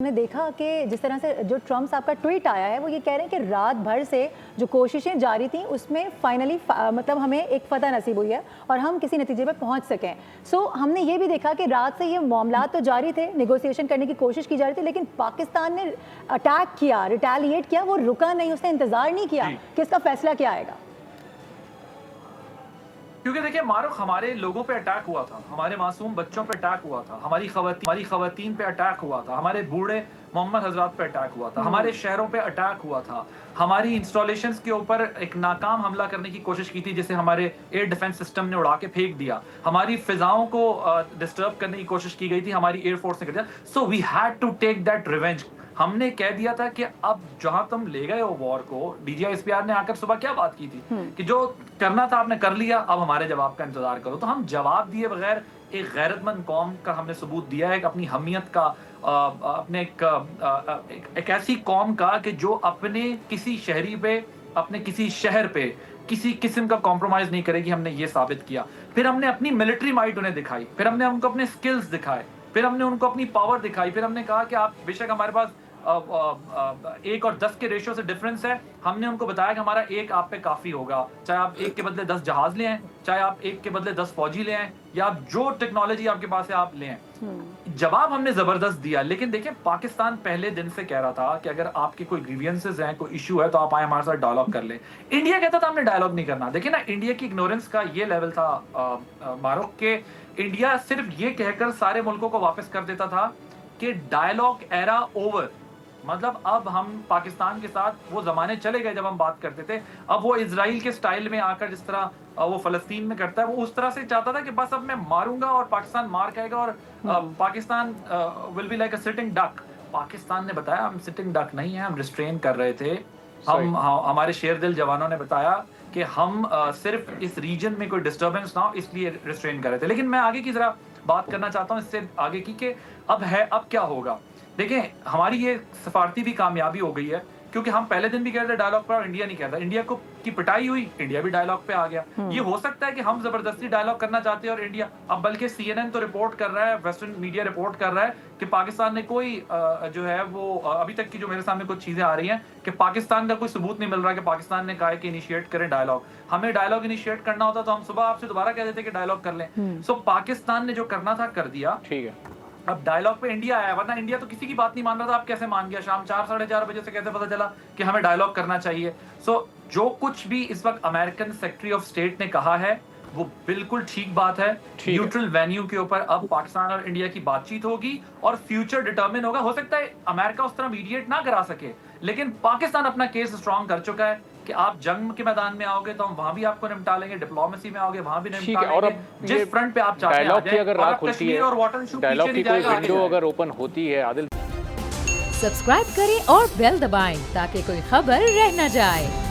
हमने देखा कि जिस तरह से जो ट्रम्प साहब का ट्वीट आया है वो ये कह रहे हैं कि रात भर से जो कोशिशें जारी थी उसमें फाइनली मतलब हमें एक फ़तह नसीब हुई है और हम किसी नतीजे पर पहुंच सकें। सो हमने ये भी देखा कि रात से ये मामला तो जारी थे, नेगोशिएशन करने की कोशिश की जा रही थी, लेकिन पाकिस्तान ने अटैक किया, रिटेलिएट किया, वो रुका नहीं, उसने इंतज़ार नहीं किया कि इसका फैसला क्या आएगा। क्योंकि देखिए मारूख, हमारे लोगों पे अटैक हुआ था, हमारे मासूम बच्चों पे अटैक हुआ था, हमारी खवातीन पे अटैक हुआ था, हमारे बूढ़े मोहम्मद हजरात पे अटैक हुआ था, हमारे शहरों पे अटैक हुआ था, हमारी इंस्टॉलेशंस के ऊपर एक नाकाम हमला करने की कोशिश की थी जिसे हमारे एयर डिफेंस सिस्टम ने उड़ा के फेंक दिया, हमारी फिजाओं को डिस्टर्ब करने की कोशिश की गई थी, हमारी एयरफोर्स ने कर दिया। So we had to take that revenge. हमने कह दिया था कि अब जहां तुम ले गए हो वॉर को, डीजीआईएसपीआर ने आकर सुबह क्या बात की थी कि जो करना था आपने कर लिया, अब हमारे जवाब का इंतजार करो। तो हम जवाब दिए बगैर एक गैरतमंद कौम का हमने सबूत दिया है, अपनी हमियत का, अपने एक ऐसी कौम का कि जो अपने किसी शहरी पे, अपने किसी शहर पे किसी किस्म का कॉम्प्रोमाइज नहीं करेगी। हमने ये साबित किया। फिर हमने अपनी मिलिट्री माइट उन्हें दिखाई, फिर हमने उनको अपने स्किल्स दिखाए, फिर हमने उनको अपनी पावर दिखाई, फिर हमने कहा कि आप बेशक हमारे पास 1 और 10 के रेशियो से डिफरेंस है, हमने उनको बताया कि हमारा 1 आप पे काफी होगा, चाहे आप 1 के बदले 10 जहाज ले आए, चाहे आप 1 के बदले 10 फौजी ले आए, या आप जो टेक्नोलॉजी आपके पास है आप ले आए। जवाब हमने जबरदस्त दिया। लेकिन देखिए पाकिस्तान पहले दिन से कह रहा था कि अगर आपके कोई ग्रीवियंसेस हैं, कोई इशू है, तो आप आए हमारे साथ डायलॉग कर ले। इंडिया कहता था हमने डायलॉग नहीं करना। देखिए ना, इंडिया की इग्नोरेंस का ये लेवल था मारूख के, इंडिया सिर्फ ये कहकर सारे मुल्कों को वापस कर देता था कि डायलॉग एरा ओवर, मतलब अब हम पाकिस्तान के साथ वो जमाने चले गए जब हम बात करते थे। अब वो इजराइल के स्टाइल में आकर जिस तरह वो फलस्तीन में करता है, वो उस तरह से चाहता था कि बस अब मैं मारूंगा और पाकिस्तान मार खाएगा और Pakistan will be like a sitting duck. Pakistan ने बताया हम सिटिंग डक नहीं है, हम रिस्ट्रेन कर रहे थे। हमारे शेर दिल जवानों ने बताया कि हम सिर्फ इस रीजन में कोई डिस्टर्बेंस ना हो इसलिए रिस्ट्रेन कर रहे थे। लेकिन मैं आगे की जरा बात करना चाहता हूँ, इससे आगे की कि अब क्या होगा। देखिए हमारी ये सफारती भी कामयाबी हो गई है, क्योंकि हम पहले दिन भी कह रहे थे डायलॉग पर और इंडिया नहीं कहता। इंडिया को की पिटाई हुई, इंडिया भी डायलॉग पे आ गया। ये हो सकता है कि हम जबरदस्ती डायलॉग करना चाहते हैं और इंडिया, अब बल्कि CNN तो रिपोर्ट कर रहा है, वेस्टर्न मीडिया रिपोर्ट कर रहा है कि पाकिस्तान ने कोई जो है वो अभी तक की जो मेरे सामने कुछ चीजें आ रही हैं कि पाकिस्तान का कोई सबूत नहीं मिल रहा कि पाकिस्तान ने कहा है कि इनिशिएट करें डायलॉग। हमें डायलॉग इनिशिएट करना होता तो हम सुबह आपसे दोबारा कह देते कि डायलॉग कर लें। सो पाकिस्तान ने जो करना था कर दिया। ठीक है, अब डायलॉग पे इंडिया आया, वरना इंडिया तो किसी की बात नहीं मान रहा था। अब कैसे मान गया? शाम 4 साढ़े 4 बजे से कैसे पता चला कि हमें डायलॉग करना चाहिए? सो जो कुछ भी इस वक्त अमेरिकन सेक्रेटरी ऑफ स्टेट ने कहा है वो बिल्कुल ठीक बात है। न्यूट्रल वेन्यू के ऊपर अब पाकिस्तान और इंडिया की बातचीत होगी और फ्यूचर डिटरमिन होगा। हो सकता है अमेरिका उस तरह मीडिएट ना करा सके, लेकिन पाकिस्तान अपना केस स्ट्रॉन्ग कर चुका है कि आप जंग के मैदान में आओगे तो हम वहां भी आपको निपटा लेंगे, डिप्लोमेसी में आओगे वहां भी निपटा लेंगे। और जिस फ्रंट पे आप चाहते हैं डायलॉग की अगर राह खुलती है, और वाटर इशू डायलॉग की कोई विंडो अगर ओपन होती है, आदिल सब्सक्राइब करें और बेल दबाएं ताकि कोई खबर रह न जाए।